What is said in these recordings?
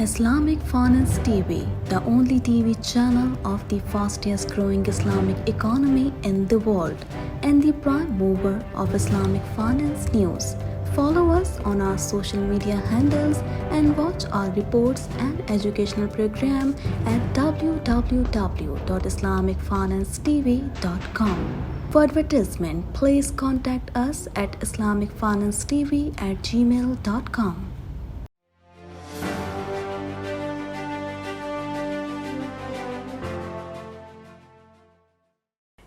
Islamic Finance TV, the only TV channel of the fastest growing Islamic economy in the world and the prime mover of Islamic finance news. Follow us on our social media handles and watch our reports and educational program at www.islamicfinancetv.com. For advertisement, please contact us at islamicfinancetv@gmail.com.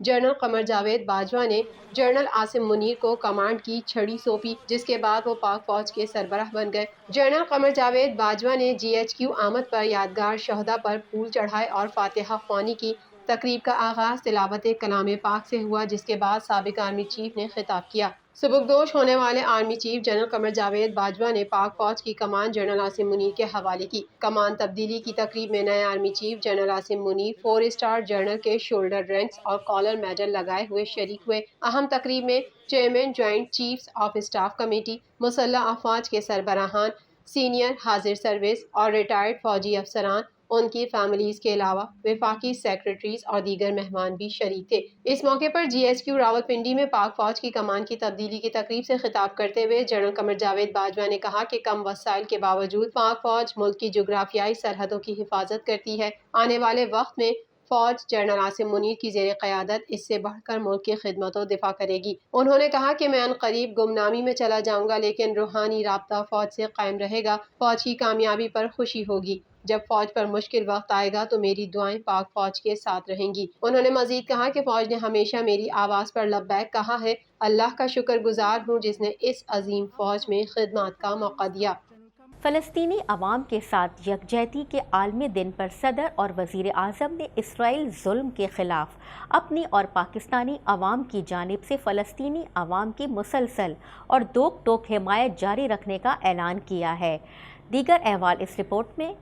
General Qamar Javed Bajwa نے general Asim Munir کو command کی چھڑی سونپی، جس کے بعد وہ پاک فوج کے سربراہ بن گئے۔ جنرل قمر جاوید باجوہ نے GHQ آمد پر یادگار شہدا پر پھول چڑھائے اور فاتحہ خوانی کی۔ تقریب کا آغاز تلاوت کلام پاک سے ہوا، جس کے بعد سابق آرمی چیف نے خطاب کیا۔ سبکدوش ہونے والے army chief general Qamar Javed Bajwa نے پاک فوج کی کمان جنرل عاصم منیر کے حوالے کی۔ کمان تبدیلی کی تقریب میں نئے army chief general Asim Munir 4 star general کے شولڈر رینکس اور کالر میڈل لگائے ہوئے شریک ہوئے۔ اہم تقریب میں chairman joint chiefs of staff committee, مسلح افواج کے سربراہان، سینئر حاضر سروس اور ریٹائرڈ فوجی افسران، ان کی فیملیز کے علاوہ وفاقی سیکرٹریز اور دیگر مہمان بھی شریک تھے۔ اس موقع پر GHQ راولپنڈی میں پاک فوج کی کمان کی تبدیلی کی تقریب سے خطاب کرتے ہوئے جنرل قمر جاوید باجوہ نے کہا کہ کم وسائل کے باوجود پاک فوج ملک کی جغرافیائی سرحدوں کی حفاظت کرتی ہے۔ آنے والے وقت میں فوج جنرل عاصم منیر کی زیر قیادت اس سے بڑھ کر ملک کی خدمت و دفاع کرے گی۔ انہوں نے کہا کہ میں عنقریب گمنامی میں چلا جاؤں گا، لیکن روحانی رابطہ فوج سے قائم رہے گا۔ فوج کی کامیابی پر خوشی ہوگی۔ جب فوج پر مشکل وقت آئے گا تو میری دعائیں پاک فوج کے ساتھ رہیں گی۔ انہوں نے مزید کہا کہ فوج نے ہمیشہ میری آواز پر لبیک کہا ہے۔ اللہ کا شکر گزار ہوں جس نے اس عظیم فوج میں خدمات کا موقع دیا۔ فلسطینی عوام کے ساتھ یکجہتی کے عالمی دن پر صدر اور وزیر اعظم نے اسرائیل ظلم کے خلاف اپنی اور پاکستانی عوام کی جانب سے فلسطینی عوام کی مسلسل اور دوک ٹوک حمایت جاری رکھنے کا اعلان کیا ہے۔ دیگر احوال اس رپورٹ میں۔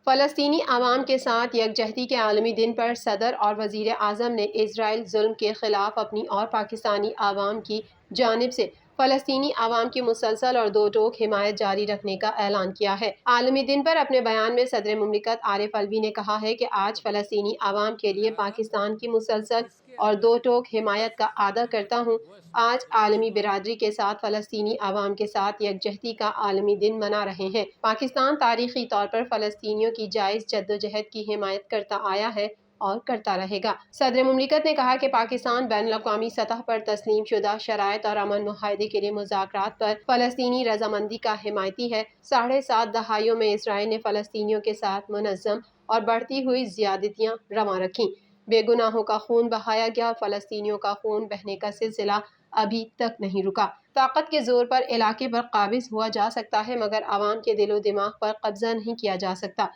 فلسطینی عوام کے ساتھ یکجہتی کے عالمی دن پر صدر اور وزیر اعظم نے اسرائیل ظلم کے خلاف اپنی اور پاکستانی عوام کی جانب سے فلسطینی عوام کی مسلسل اور دو ٹوک حمایت جاری رکھنے کا اعلان کیا ہے۔ عالمی دن پر اپنے بیان میں صدر مملکت عارف الوی نے کہا ہے کہ آج فلسطینی عوام کے لیے پاکستان کی مسلسل اور دو ٹوک حمایت کا اعادہ کرتا ہوں۔ آج عالمی برادری کے ساتھ فلسطینی عوام کے ساتھ یکجہتی کا عالمی دن منا رہے ہیں۔ پاکستان تاریخی طور پر فلسطینیوں کی جائز جدوجہد کی حمایت کرتا آیا ہے اور کرتا رہے گا۔ صدر مملکت نے کہا کہ پاکستان بین الاقوامی سطح پر تسلیم شدہ شرائط اور امن معاہدے کے لیے مذاکرات پر فلسطینی رضامندی کا حمایتی ہے۔ 7.5 دہائیوں میں اسرائیل نے فلسطینیوں کے ساتھ منظم اور بڑھتی ہوئی زیادتیاں رواں رکھیں۔ بے گناہوں کا خون بہایا گیا اور فلسطینیوں کا خون بہنے کا سلسلہ ابھی تک نہیں رکا۔ طاقت کے زور پر علاقے پر قابض ہوا جا سکتا ہے، مگر عوام کے دل و دماغ پر قبضہ نہیں کیا جا سکتا۔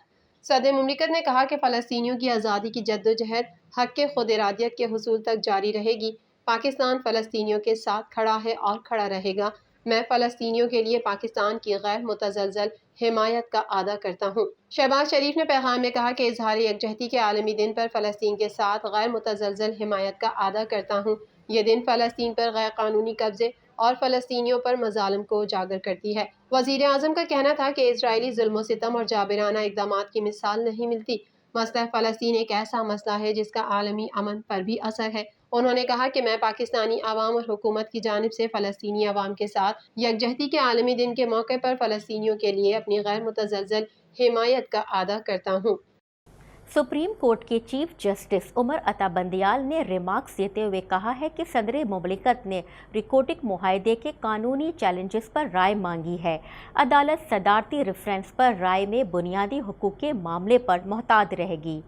صدر مملکت نے کہا کہ فلسطینیوں کی آزادی کی جدوجہد حق کے خود ارادیت کے حصول تک جاری رہے گی۔ پاکستان فلسطینیوں کے ساتھ کھڑا ہے اور کھڑا رہے گا۔ میں فلسطینیوں کے لیے پاکستان کی غیر متزلزل حمایت کا اعادہ کرتا ہوں۔ شہباز شریف نے پیغام میں کہا کہ اظہار یکجہتی کے عالمی دن پر فلسطین کے ساتھ غیر متزلزل حمایت کا اعادہ کرتا ہوں۔ یہ دن فلسطین پر غیر قانونی قبضے اور فلسطینیوں پر مظالم کو اجاگر کرتی ہے۔ وزیر اعظم کا کہنا تھا کہ اسرائیلی ظلم و ستم اور جابرانہ اقدامات کی مثال نہیں ملتی۔ مسئلہ فلسطین ایک ایسا مسئلہ ہے جس کا عالمی امن پر بھی اثر ہے۔ انہوں نے کہا کہ میں پاکستانی عوام اور حکومت کی جانب سے فلسطینی عوام کے ساتھ یکجہتی کے عالمی دن کے موقع پر فلسطینیوں کے لیے اپنی غیر متزلزل حمایت کا اعادہ کرتا ہوں۔ سپریم کورٹ کے چیف جسٹس عمر عطا بندیال نے ریمارکس دیتے ہوئے کہا ہے کہ صدر مملکت نے ریکوٹک معاہدے کے قانونی چیلنجز پر رائے مانگی ہے۔ عدالت صدارتی ریفرنس پر رائے میں بنیادی حقوق کے معاملے پر محتاط رہے گی۔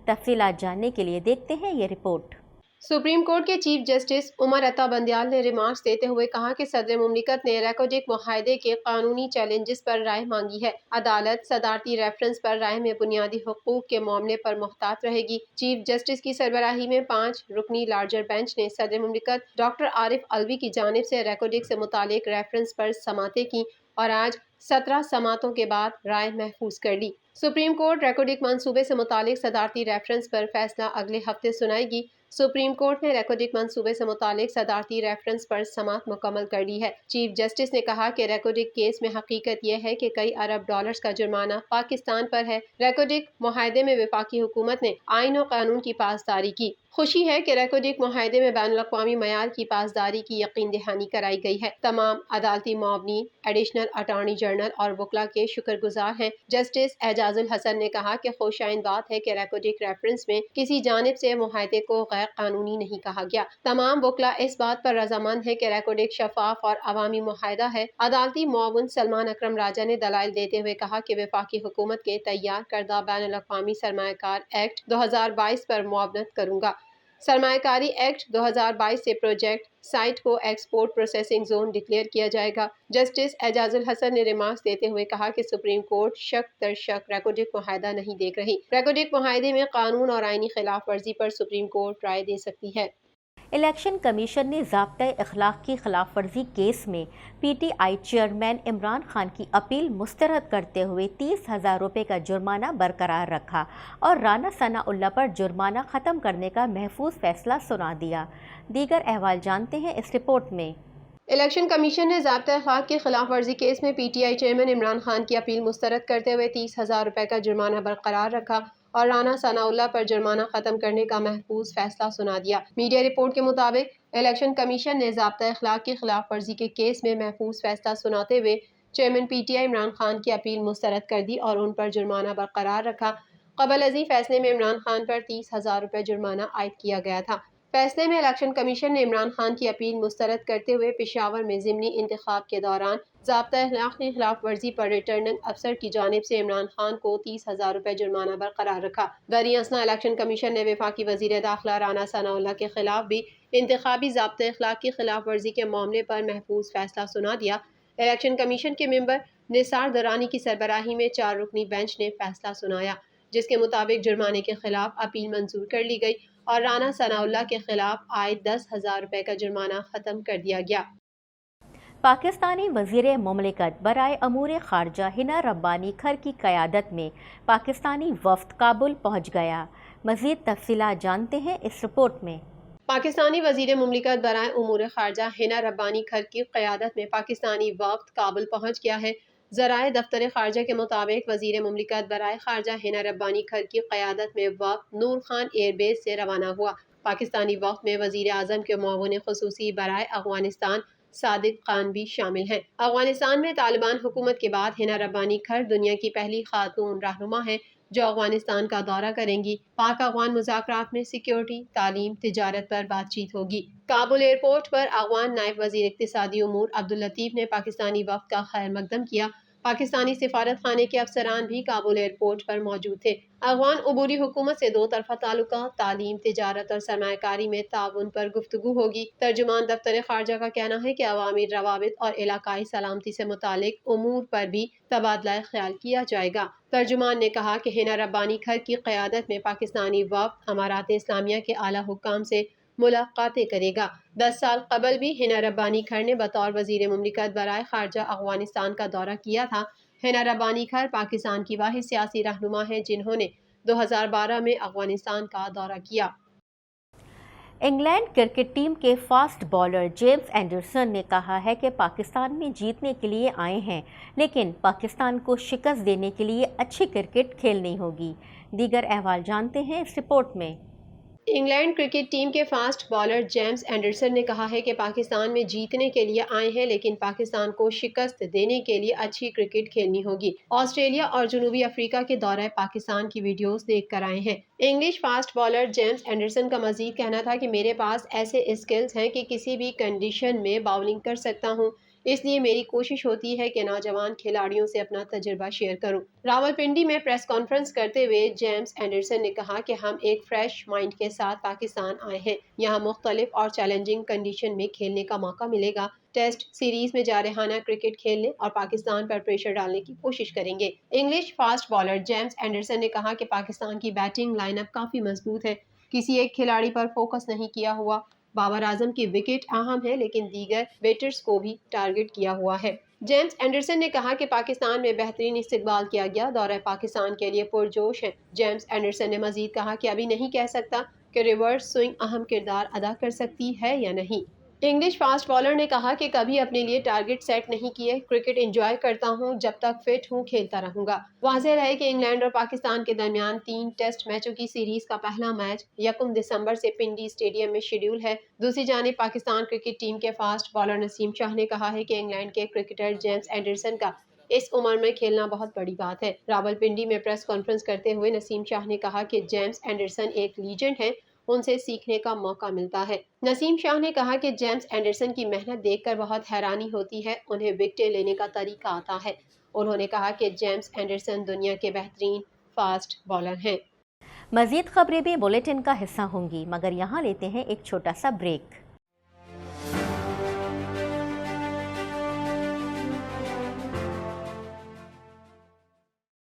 تفصیلات جاننے کے لیے دیکھتے ہیں یہ رپورٹ۔ سپریم کورٹ کے چیف جسٹس عمر عطا بندیال نے ریمارکس دیتے ہوئے کہا کہ صدر مملکت نے ریکوٹک معاہدے کے قانونی چیلنجز پر رائے مانگی ہے۔ عدالت صدارتی ریفرنس پر رائے میں بنیادی حقوق کے معاملے پر محتاط رہے گی۔ چیف جسٹس کی سربراہی میں 5 رکنی لارجر بینچ نے صدر مملکت ڈاکٹر عارف الوی کی جانب سے ریکوٹک سے متعلق ریفرنس پر سماعتیں کی اور آج 17 سماعتوں کے بعد رائے محفوظ کر لی۔ سپریم کورٹ ریکوٹک منصوبے سے متعلق صدارتی ریفرنس پر فیصلہ اگلے ہفتے سنائے گی۔ سپریم کورٹ نے ریکوٹک منصوبے سے متعلق صدارتی ریفرنس پر سماعت مکمل کر لی ہے۔ چیف جسٹس نے کہا کہ ریکوٹک کیس میں حقیقت یہ ہے کہ کئی ارب ڈالرز کا جرمانہ پاکستان پر ہے۔ ریکوٹک معاہدے میں وفاقی حکومت نے آئین و قانون کی پاسداری کی۔ خوشی ہے کہ ریکوٹک معاہدے میں بین الاقوامی معیار کی پاسداری کی یقین دہانی کرائی گئی ہے۔ تمام عدالتی معاونین، ایڈیشنل اٹارنی جنرل اور وکلاء کے شکر گزار ہیں۔ جسٹس اعجاز الحسن نے کہا کہ خوشائند بات ہے کہ ریکوٹک ریفرنس میں کسی جانب سے معاہدے کو غیر قانونی نہیں کہا گیا۔ تمام وکلاء اس بات پر رضامند ہے کہ ریکوٹک شفاف اور عوامی معاہدہ ہے۔ عدالتی معاون سلمان اکرم راجہ نے دلائل دیتے ہوئے کہا کہ وفاقی حکومت کے تیار کردہ بین الاقوامی سرمایہ کار ایکٹ 2022 پر معاونت کروں گا۔ سرمایہ کاری ایکٹ 2022 سے پروجیکٹ سائٹ کو ایکسپورٹ پروسیسنگ زون ڈکلیئر کیا جائے گا۔ جسٹس اعجاز الحسن نے ریمارکس دیتے ہوئے کہا کہ سپریم کورٹ شک در شک ریکوڈک معاہدہ نہیں دیکھ رہی۔ ریکوڈک معاہدے میں قانون اور آئینی خلاف ورزی پر سپریم کورٹ رائے دے سکتی ہے۔ الیکشن کمیشن نے ضابطۂ اخلاق کی خلاف ورزی کیس میں P T I chairman Imran Khan کی اپیل مسترد کرتے ہوئے 30,000 روپے کا جرمانہ برقرار رکھا اور رانا ثناء اللہ پر جرمانہ ختم کرنے کا محفوظ فیصلہ سنا دیا۔ دیگر احوال جانتے ہیں اس رپورٹ میں۔ الیکشن کمیشن نے ضابطۂ اخلاق کی خلاف ورزی کیس میں P T I chairman Imran Khan کی اپیل مسترد کرتے ہوئے 30,000 روپے کا جرمانہ برقرار رکھا اور رانا ثناء اللہ پر جرمانہ ختم کرنے کا محفوظ فیصلہ سنا دیا۔ میڈیا رپورٹ کے مطابق الیکشن کمیشن نے ضابطۂ اخلاق کی خلاف ورزی کے کیس میں محفوظ فیصلہ سناتے ہوئے chairman P T I Imran Khan کی اپیل مسترد کر دی اور ان پر جرمانہ برقرار رکھا۔ قبل ازیں فیصلے میں عمران خان پر 30,000 روپے جرمانہ عائد کیا گیا تھا۔ فیصلے میں الیکشن کمیشن نے عمران خان کی اپیل مسترد کرتے ہوئے پشاور میں ضمنی انتخاب کے دوران ضابطۂ اخلاق کی خلاف ورزی پر ریٹرننگ افسر کی جانب سے عمران خان کو 30,000 روپے جرمانہ برقرار رکھا۔ دریں اثنا الیکشن کمیشن نے وفاقی وزیر داخلہ رانا ثناء اللہ کے خلاف بھی انتخابی ضابطۂ اخلاق کی خلاف ورزی کے معاملے پر محفوظ فیصلہ سنا دیا۔ الیکشن کمیشن کے ممبر نثار درانی کی سربراہی میں 4 رکنی بینچ نے فیصلہ سنایا، جس کے مطابق جرمانے کے خلاف اپیل منظور کر لی گئی اور رانا ثناء اللہ کے خلاف عائد 10,000 روپے کا جرمانہ ختم کر دیا گیا۔ پاکستانی وزیر مملکت برائے امور خارجہ ہنا ربانی کھر کی قیادت میں پاکستانی وفد کابل پہنچ گیا۔ مزید تفصیلات جانتے ہیں اس رپورٹ میں۔ پاکستانی وزیر مملکت برائے امور خارجہ ہنا ربانی کھر کی قیادت میں پاکستانی وفد کابل پہنچ گیا ہے۔ ذرائع دفتر خارجہ کے مطابق وزیر مملکت برائے خارجہ ہنا ربانی کھر کی قیادت میں وفد نور خان ایئر بیس سے روانہ ہوا۔ پاکستانی وفد میں وزیر اعظم کے معاون خصوصی برائے افغانستان صادق خان بھی شامل ہیں۔ افغانستان میں طالبان حکومت کے بعد ہنا ربانی کھر دنیا کی پہلی خاتون رہنما ہیں جو افغانستان کا دورہ کریں گی۔ پاک افغان مذاکرات میں سیکیورٹی، تعلیم، تجارت پر بات چیت ہوگی۔ کابل ایئرپورٹ پر افغان نائب وزیر اقتصادی امور عبداللطیف نے پاکستانی وفد کا خیر مقدم کیا۔ پاکستانی سفارت خانے کے افسران بھی کابل ایئرپورٹ پر موجود تھے۔ افغان عبوری حکومت سے دو طرفہ تعلقات، تعلیم، تجارت اور سرمایہ کاری میں تعاون پر گفتگو ہوگی۔ ترجمان دفتر خارجہ کا کہنا ہے کہ عوامی روابط اور علاقائی سلامتی سے متعلق امور پر بھی تبادلہ خیال کیا جائے گا۔ ترجمان نے کہا کہ ہنا ربانی کھر کی قیادت میں پاکستانی وفد امارات اسلامیہ کے اعلیٰ حکام سے ملاقاتیں کرے گا۔ 10 سال قبل بھی ہنا ربانی کھر نے بطور وزیر مملکت برائے خارجہ افغانستان کا دورہ کیا تھا۔ ہنا ربانی کھر پاکستان کی واحد سیاسی رہنما ہیں جنہوں نے 2012 میں افغانستان کا دورہ کیا۔ انگلینڈ کرکٹ ٹیم کے فاسٹ بالر جیمز اینڈرسن نے کہا ہے کہ پاکستان میں جیتنے کے لیے آئے ہیں، لیکن پاکستان کو شکست دینے کے لیے اچھی کرکٹ کھیلنی ہوگی۔ دیگر احوال جانتے ہیں اس رپورٹ میں۔ انگلینڈ کرکٹ ٹیم کے فاسٹ بالر جیمز اینڈرسن نے کہا ہے کہ پاکستان میں جیتنے کے لیے آئے ہیں لیکن پاکستان کو شکست دینے کے لیے اچھی کرکٹ کھیلنی ہوگی۔ آسٹریلیا اور جنوبی افریقہ کے دورہ پاکستان کی ویڈیوز دیکھ کر آئے ہیں۔ English fast bowler James Anderson کا مزید کہنا تھا کہ میرے پاس ایسے اسکلز ہیں کہ کسی بھی کنڈیشن میں باؤلنگ کر سکتا ہوں، اس لیے میری کوشش ہوتی ہے کہ نوجوان کھلاڑیوں سے اپنا تجربہ شیئر کروں۔ راولپنڈی میں پریس کانفرنس کرتے ہوئے جیمز اینڈرسن نے کہا کہ ہم ایک فریش مائنڈ کے ساتھ پاکستان آئے ہیں، یہاں مختلف اور چیلنجنگ کنڈیشن میں کھیلنے کا موقع ملے گا۔ ٹیسٹ سیریز میں جارحانہ کرکٹ کھیلنے اور پاکستان پر پریشر ڈالنے کی کوشش کریں گے۔ English fast bowler James Anderson نے کہا کہ پاکستان کی بیٹنگ لائن اپ کافی مضبوط ہے، کسی ایک کھلاڑی پر فوکس نہیں کیا ہوا۔ بابر اعظم کی وکٹ اہم ہے لیکن دیگر بیٹرز کو بھی ٹارگٹ کیا ہوا ہے۔ جیمز اینڈرسن نے کہا کہ پاکستان میں بہترین استقبال کیا گیا، دورہ پاکستان کے لیے پرجوش ہے۔ جیمز اینڈرسن نے مزید کہا کہ ابھی نہیں کہہ سکتا کہ ریورس سوئنگ اہم کردار ادا کر سکتی ہے یا نہیں۔ انگلش فاسٹ بالر نے کہا کہ کبھی اپنے لیے ٹارگٹ سیٹ نہیں کیے، کرکٹ انجوائے کرتا ہوں، جب تک فٹ ہوں کھیلتا رہوں گا۔ واضح رہے کہ انگلینڈ اور پاکستان کے درمیان 3 ٹیسٹ میچوں کی سیریز کا پہلا میچ 1 دسمبر سے پنڈی اسٹیڈیم میں شیڈول ہے۔ دوسری جانب پاکستان کرکٹ ٹیم کے فاسٹ بالر نسیم شاہ نے کہا ہے کہ انگلینڈ کے کرکٹر جیمز اینڈرسن کا اس عمر میں کھیلنا بہت بڑی بات ہے۔ راولپنڈی میں پریس کانفرنس کرتے ہوئے نسیم شاہ نے کہا کہ جیمز اینڈرسن ایک لیجنڈ ہیں، ان سے سیکھنے کا موقع ملتا ہے۔ نسیم شاہ نے کہا کہ جیمز اینڈرسن کی محنت دیکھ کر بہت حیرانی ہوتی ہے، انہیں وکٹیں لینے کا طریقہ آتا ہے۔ انہوں نے کہا کہ جیمز اینڈرسن دنیا کے بہترین فاسٹ بالر ہیں۔ مزید خبریں بھی بلیٹن کا حصہ ہوں گی، مگر یہاں لیتے ہیں ایک چھوٹا سا بریک۔